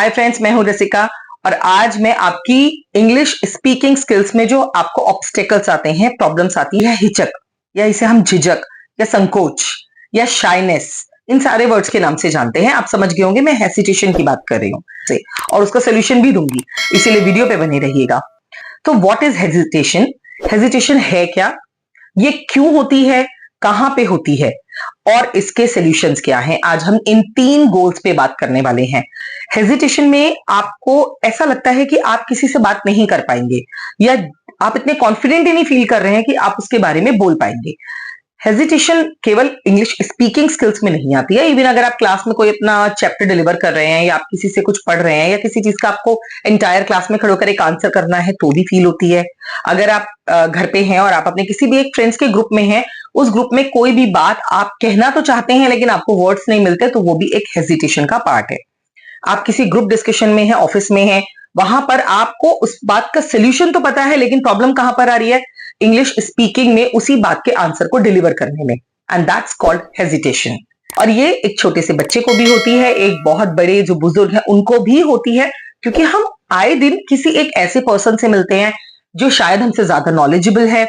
Hi friends, मैं हूं रसिका और आज मैं आपकी इंग्लिश स्पीकिंग स्किल्स में जो आपको ऑब्स्टेकल्स आते हैं, प्रॉब्लम्स आती है, हिचक या इसे हम झिझक या संकोच या शाइनेस, इन सारे वर्ड्स के नाम से जानते हैं। आप समझ गए होंगे मैं हेसिटेशन की बात कर रही हूँ और उसका सोल्यूशन भी दूंगी, इसीलिए वीडियो पे बने रहिएगा। तो व्हाट इज हेजिटेशन? हेजिटेशन है क्या, ये क्यों होती है, कहां पे होती है और इसके सॉल्यूशंस क्या हैं? आज हम इन 3 गोल्स पे बात करने वाले हैं। हेजिटेशन में आपको ऐसा लगता है कि आप किसी से बात नहीं कर पाएंगे या आप इतने कॉन्फिडेंट ही नहीं फील कर रहे हैं कि आप उसके बारे में बोल पाएंगे। हेजिटेशन केवल इंग्लिश स्पीकिंग स्किल्स में नहीं आती है। इवन अगर आप क्लास में कोई अपना चैप्टर डिलीवर कर रहे हैं या आप किसी से कुछ पढ़ रहे हैं या किसी चीज का आपको एंटायर क्लास में खड़े होकर एक आंसर करना है तो भी फील होती है। अगर आप घर पे हैं और आप अपने किसी भी एक फ्रेंड्स के ग्रुप में हैं, उस ग्रुप में कोई भी बात आप कहना तो चाहते हैं लेकिन आपको वर्ड्स नहीं मिलते, तो वो भी एक हेजिटेशन का पार्ट है। आप किसी ग्रुप डिस्कशन में हैं, ऑफिस में हैं, वहां पर आपको उस बात का सोल्यूशन तो पता है लेकिन प्रॉब्लम कहां पर आ रही है? इंग्लिश स्पीकिंग में उसी बात के आंसर को डिलीवर करने में, एंड दैट्स कॉल्ड हेजिटेशन। और ये एक छोटे से बच्चे को भी होती है, एक बहुत बड़े जो बुजुर्ग हैं उनको भी होती है, क्योंकि हम आए दिन किसी एक ऐसे पर्सन से मिलते हैं जो शायद हमसे ज्यादा नॉलेजेबल है,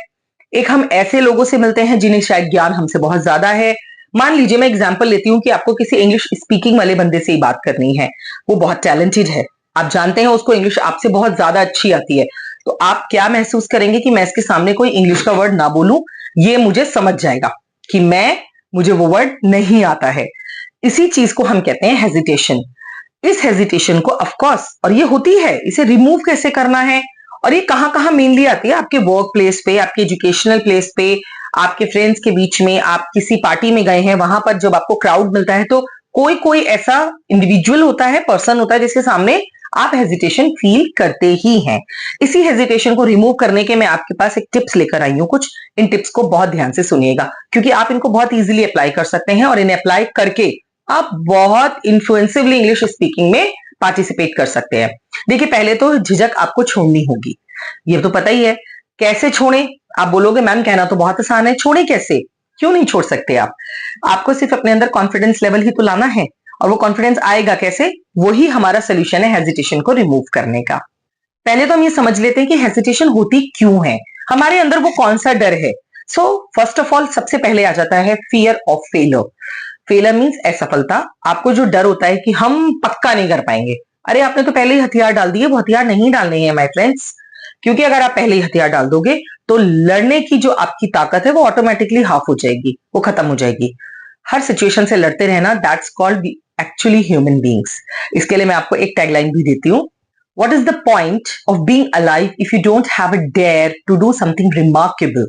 एक हम ऐसे लोगों से मिलते हैं जिन्हें शायद ज्ञान हमसे बहुत ज्यादा है। मान लीजिए मैं एग्जांपल लेती हूँ कि आपको किसी इंग्लिश स्पीकिंग वाले बंदे से ही बात करनी है, वो बहुत टैलेंटेड है, आप जानते हैं उसको इंग्लिश आपसे बहुत ज्यादा अच्छी आती है, तो आप क्या महसूस करेंगे कि मैं इसके सामने कोई इंग्लिश का वर्ड ना बोलूं, ये मुझे समझ जाएगा कि मुझे वो वर्ड नहीं आता है। इसी चीज को हम कहते हैं हेजिटेशन। इस हेजिटेशन को ऑफ कोर्स, और ये होती है, इसे रिमूव कैसे करना है और ये कहां कहां मेनली आती है? आपके वर्क प्लेस पे, आपके एजुकेशनल प्लेस पे, आपके फ्रेंड्स के बीच में, आप किसी पार्टी में गए हैं, वहां पर जब आपको क्राउड मिलता है तो कोई कोई ऐसा इंडिविजुअल होता है, पर्सन होता है जिसके सामने आप हेजिटेशन फील करते ही हैं। इसी हेजिटेशन को रिमूव करने के मैं आपके पास एक टिप्स लेकर आई हूं कुछ। इन टिप्स को बहुत ध्यान से सुनिएगा क्योंकि आप इनको बहुत इजीली अप्लाई कर सकते हैं और इन्हें अप्लाई करके आप बहुत इन्फ्लुएंसिवली इंग्लिश स्पीकिंग में पार्टिसिपेट कर सकते हैं। देखिए, पहले तो झिझक आपको छोड़नी होगी, ये तो पता ही है। कैसे छोड़ें? आप बोलोगे मैम कहना तो बहुत आसान है, छोड़ें कैसे? क्यों नहीं छोड़ सकते आप? आपको सिर्फ अपने अंदर कॉन्फिडेंस लेवल ही तो लाना है, और वो कॉन्फिडेंस आएगा कैसे? वही हमारा सोल्यूशन है हेजिटेशन को रिमूव करने का। पहले तो हम ये समझ लेते हैं कि हेजिटेशन होती क्यों है, हमारे अंदर वो कौन सा डर है। सो फर्स्ट ऑफ ऑल सबसे पहले आ जाता है fear of failure. Failure means असफलता। आपको जो डर होता है कि हम पक्का नहीं कर पाएंगे, अरे आपने तो पहले ही हथियार डाल दिए, वो हथियार नहीं डालने हैं माय फ्रेंड्स, क्योंकि अगर आप पहले ही हथियार डाल दोगे तो लड़ने की जो आपकी ताकत है वो ऑटोमेटिकली हाफ हो जाएगी, वो खत्म हो जाएगी। हर सिचुएशन से लड़ते रहना, that's called actually human beings. इसके लिए मैं आपको एक टैगलाइन भी देती हूँ, what is the point of being alive if you don't have a dare to do something remarkable?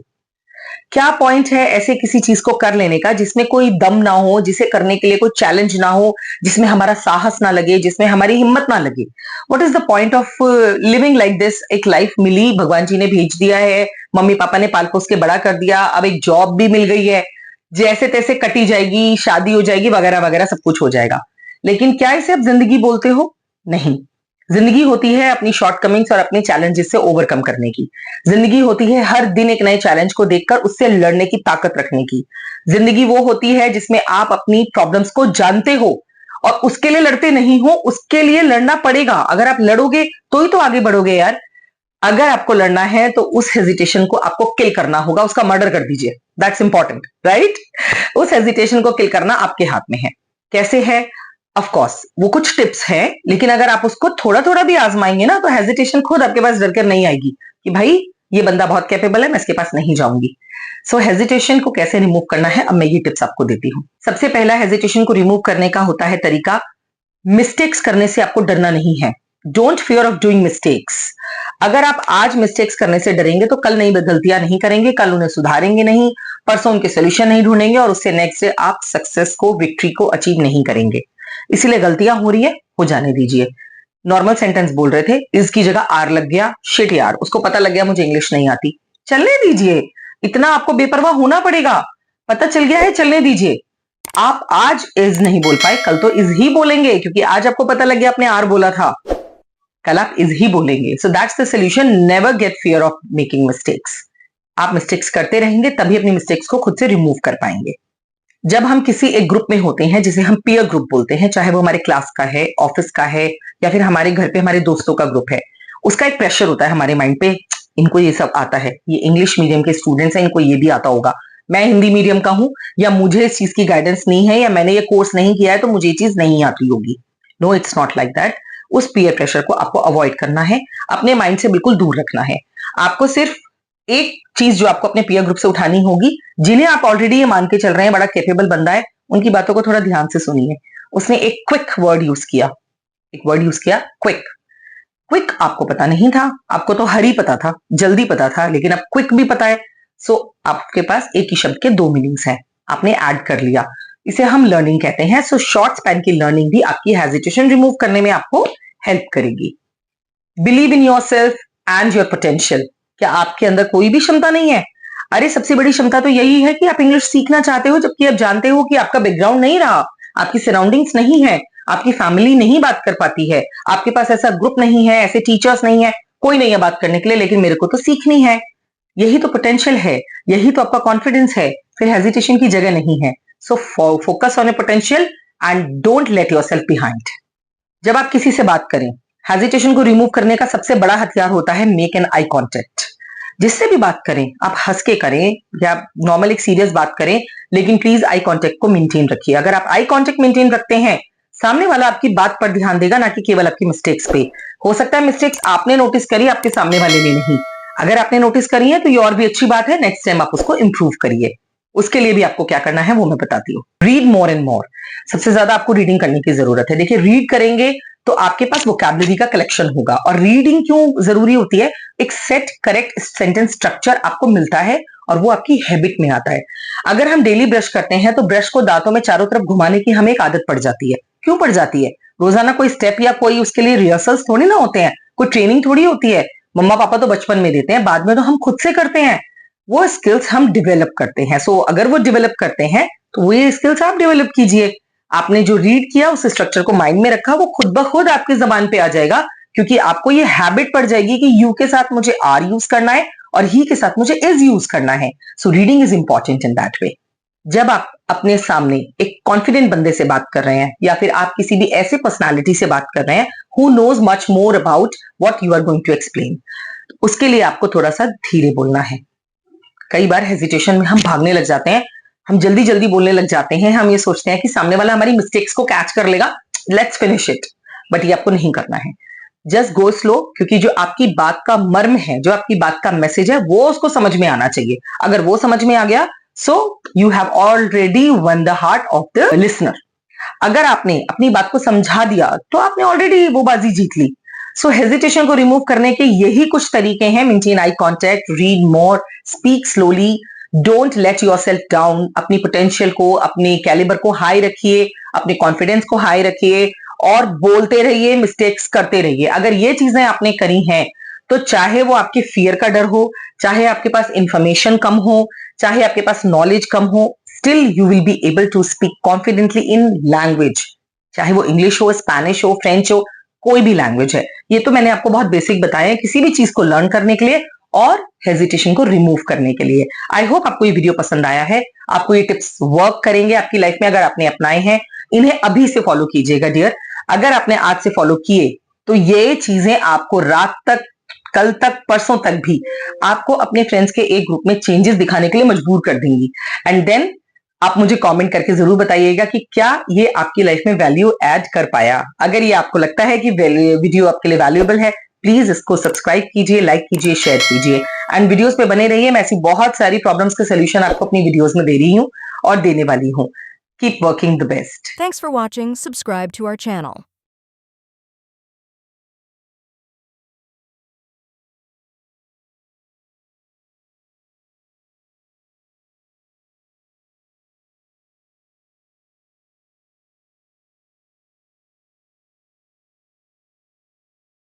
क्या पॉइंट है ऐसे किसी चीज को कर लेने का जिसमें कोई दम ना हो, जिसे करने के लिए कोई चैलेंज ना हो, जिसमें हमारा साहस ना लगे, जिसमें हमारी हिम्मत ना लगे? What is the point of living like this? एक लाइफ मिली, भगवान जी ने भेज दिया है, मम्मी पापा ने पाल पोस के बड़ा कर दिया, अब एक जॉब भी मिल गई है, जैसे तैसे कटी जाएगी, शादी हो जाएगी, वगैरह वगैरह सब कुछ हो जाएगा। लेकिन क्या इसे आप जिंदगी बोलते हो? नहीं। जिंदगी होती है अपनी शॉर्टकमिंग्स और अपने चैलेंजेस से ओवरकम करने की। जिंदगी होती है हर दिन एक नए चैलेंज को देखकर उससे लड़ने की ताकत रखने की। जिंदगी वो होती है जिसमें आप अपनी प्रॉब्लम्स को जानते हो और उसके लिए लड़ते नहीं हो, उसके लिए लड़ना पड़ेगा। अगर आप लड़ोगे तो ही तो आगे बढ़ोगे यार। अगर आपको लड़ना है तो उस हेजिटेशन को आपको किल करना होगा, उसका मर्डर कर दीजिए, दैट्स इंपॉर्टेंट, राइट? उस हेजिटेशन को किल करना आपके हाथ में है। कैसे है? ऑफ कोर्स वो कुछ टिप्स हैं, लेकिन अगर आप उसको थोड़ा थोड़ा भी आजमाएंगे ना तो हेजिटेशन खुद आपके पास डर कर नहीं आएगी कि भाई ये बंदा बहुत कैपेबल है, मैं इसके पास नहीं जाऊंगी। सो हेजिटेशन को कैसे रिमूव करना है, अब मैं ये टिप्स आपको देती हूँ। सबसे पहला हेजिटेशन को रिमूव करने का होता है तरीका, मिस्टेक्स करने से आपको डरना नहीं है। Don't fear of doing mistakes. अगर आप आज मिस्टेक्स करने से डरेंगे तो कल नई गलतियां नहीं करेंगे, कल उन्हें सुधारेंगे नहीं, परसों उनके सोल्यूशन नहीं ढूंढेंगे और उससे नेक्स्ट डे आप सक्सेस को, विक्ट्री को अचीव नहीं करेंगे। इसीलिए गलतियां हो रही है, हो जाने दीजिए। नॉर्मल सेंटेंस बोल रहे थे, इस की जगह आर लग गया, शिट यार, उसको पता लग गया मुझे इंग्लिश नहीं आती, चलने दीजिए। इतना आपको बेपरवाह होना पड़ेगा? पता चल गया है, चलने दीजिए। आप आज इज नहीं बोल पाए, कल तो इज ही बोलेंगे, क्योंकि आज आपको पता लग गया आपने आर बोला था, कल आप इज ही बोलेंगे। So that's the solution, never get fear of making mistakes. आप मिस्टेक्स करते रहेंगे तभी अपनी मिस्टेक्स को खुद से रिमूव कर पाएंगे। जब हम किसी एक ग्रुप में होते हैं जिसे हम पीयर ग्रुप बोलते हैं, चाहे वो हमारे क्लास का है, ऑफिस का है, या फिर हमारे घर पे हमारे दोस्तों का ग्रुप है, उसका एक प्रेशर होता है हमारे माइंड पे, इनको ये सब आता है, ये इंग्लिश मीडियम के स्टूडेंट्स हैं, इनको ये भी आता होगा, मैं हिंदी मीडियम का हूं, या मुझे इस चीज की गाइडेंस नहीं है, या मैंने ये कोर्स नहीं किया है तो मुझे ये चीज नहीं आती होगी। No, it's not like that. उस पीयर प्रेशर को आपको अवॉइड करना है, अपने माइंड से बिल्कुल दूर रखना है। आपको सिर्फ एक चीज जो आपको अपने पीयर ग्रुप से उठानी होगी, जिन्हें आप ऑलरेडी ये मान के चल रहे हैं बड़ा कैपेबल बंदा है, उनकी बातों को थोड़ा ध्यान से सुनिए। उसने एक क्विक वर्ड यूज किया, क्विक। क्विक आपको पता नहीं था, आपको तो हरी पता था, जल्दी पता था, लेकिन अब क्विक भी पता है। सो आपके पास एक ही शब्द के दो मीनिंग्स हैं, आपने ऐड कर लिया, इसे हम लर्निंग कहते हैं। सो शॉर्ट स्पैन की लर्निंग भी आपकी हेजिटेशन रिमूव करने में आपको हेल्प करेगी। Believe in yourself and your potential. क्या आपके अंदर कोई भी क्षमता नहीं है? अरे सबसे बड़ी क्षमता तो यही है कि आप इंग्लिश सीखना चाहते हो, जबकि आप जानते हो कि आपका बैकग्राउंड नहीं रहा, आपकी सराउंडिंग्स नहीं है, आपकी फैमिली नहीं बात कर पाती है, आपके पास ऐसा ग्रुप नहीं है, ऐसे टीचर्स नहीं है, कोई नहीं है बात करने के लिए, लेकिन मेरे को तो सीखनी है। यही तो पोटेंशियल है, यही तो आपका कॉन्फिडेंस है, फिर हेजिटेशन की जगह नहीं है। So focus on your potential and don't let yourself behind. जब आप किसी से बात करें, हेजिटेशन को रिमूव करने का सबसे बड़ा हथियार होता है मेक एन आई कॉन्टेक्ट। जिससे भी बात करें, आप हंस के करें या नॉर्मल एक सीरियस बात करें, लेकिन प्लीज आई कांटेक्ट को मेंटेन रखिए। अगर आप आई कांटेक्ट मेंटेन रखते हैं, सामने वाला आपकी बात पर ध्यान देगा, ना कि केवल आपकी मिस्टेक्स पे। हो सकता है मिस्टेक्स आपने नोटिस करी, आपके सामने वाले ने नहीं। अगर आपने नोटिस करी है तो ये और भी अच्छी बात है, नेक्स्ट टाइम आप उसको इंप्रूव करिए। उसके लिए भी आपको क्या करना है वो मैं बताती हूँ। Read more and more. सबसे ज्यादा आपको रीडिंग करने की जरूरत है। देखिए, रीड करेंगे तो आपके पास वोकैबुलरी का कलेक्शन होगा। और रीडिंग क्यों जरूरी होती है? एक सेट करेक्ट सेंटेंस स्ट्रक्चर आपको मिलता है और वो आपकी हैबिट में आता है। अगर हम डेली ब्रश करते हैं तो ब्रश को दांतों में चारों तरफ घुमाने की हमें एक आदत पड़ जाती है। क्यों पड़ जाती है? रोजाना कोई स्टेप या कोई उसके लिए रिहर्सल्स थोड़ी ना होते हैं, कोई ट्रेनिंग थोड़ी होती है। मम्मा पापा तो बचपन में देते हैं, बाद में तो हम खुद से करते हैं। वो स्किल्स हम डेवलप करते हैं। सो अगर वो डेवलप करते हैं तो वो ये स्किल्स आप डेवलप कीजिए। आपने जो रीड किया उस स्ट्रक्चर को माइंड में रखा, वो खुद ब खुद आपकी जबान पे आ जाएगा, क्योंकि आपको ये हैबिट पड़ जाएगी कि यू के साथ मुझे आर यूज करना है और ही के साथ मुझे इज यूज करना है। So reading is important in that way. जब आप अपने सामने एक कॉन्फिडेंट बंदे से बात कर रहे हैं, या फिर आप किसी भी ऐसे पर्सनालिटी से बात कर रहे हैं who knows much more about what you are going to explain, उसके लिए आपको थोड़ा सा धीरे बोलना है। कई बार हेजिटेशन में हम भागने लग जाते हैं, हम जल्दी जल्दी बोलने लग जाते हैं, हम ये सोचते हैं कि सामने वाला हमारी मिस्टेक्स को कैच कर लेगा, लेट्स फिनिश इट। बट ये आपको नहीं करना है। जस्ट गो स्लो, क्योंकि जो आपकी बात का मर्म है, जो आपकी बात का मैसेज है, वो उसको समझ में आना चाहिए। अगर वो समझ में आ गया, so you have already one the heart of the listener. अगर आपने अपनी बात को समझा दिया तो आपने ऑलरेडी वो बाजी जीत ली। सो हेजिटेशन को रिमूव करने के यही कुछ तरीके हैं। Maintain eye contact, read more, speak slowly, don't let yourself down. अपनी पोटेंशियल को, अपने कैलिबर को हाई रखिए, अपने कॉन्फिडेंस को हाई रखिए और बोलते रहिए, मिस्टेक्स करते रहिए। अगर ये चीजें आपने करी हैं तो चाहे वो आपके फियर का डर हो, चाहे आपके पास इंफॉर्मेशन कम हो, चाहे आपके पास नॉलेज कम हो, still you will be able to speak confidently in language, चाहे वो इंग्लिश हो, स्पेनिश हो, फ्रेंच हो, कोई भी लैंग्वेज है। ये तो मैंने आपको बहुत बेसिक बताया है किसी भी चीज को लर्न करने के लिए और हेजिटेशन को रिमूव करने के लिए। आई होप आपको ये वीडियो पसंद आया है, आपको ये टिप्स वर्क करेंगे आपकी लाइफ में। अगर आपने अपनाए हैं, इन्हें अभी से फॉलो कीजिएगा डियर। अगर आपने आज से फॉलो किए तो ये चीजें आपको रात तक, कल तक, परसों तक भी आपको अपने फ्रेंड्स के एक ग्रुप में चेंजेस दिखाने के लिए मजबूर कर देंगी। एंड देन आप मुझे कमेंट करके जरूर बताइएगा कि क्या ये आपकी लाइफ में वैल्यू ऐड कर पाया। अगर ये आपको लगता है कि वीडियो आपके लिए वैल्यूएबल है, प्लीज इसको सब्सक्राइब कीजिए, लाइक कीजिए, शेयर कीजिए एंड वीडियोस पे बने रहिए। मैं ऐसी बहुत सारी प्रॉब्लम्स के सोल्यूशन आपको अपनी वीडियोस में दे रही हूँ और देने वाली हूँ। Keep working the best. Thanks for watching. Subscribe to our channel.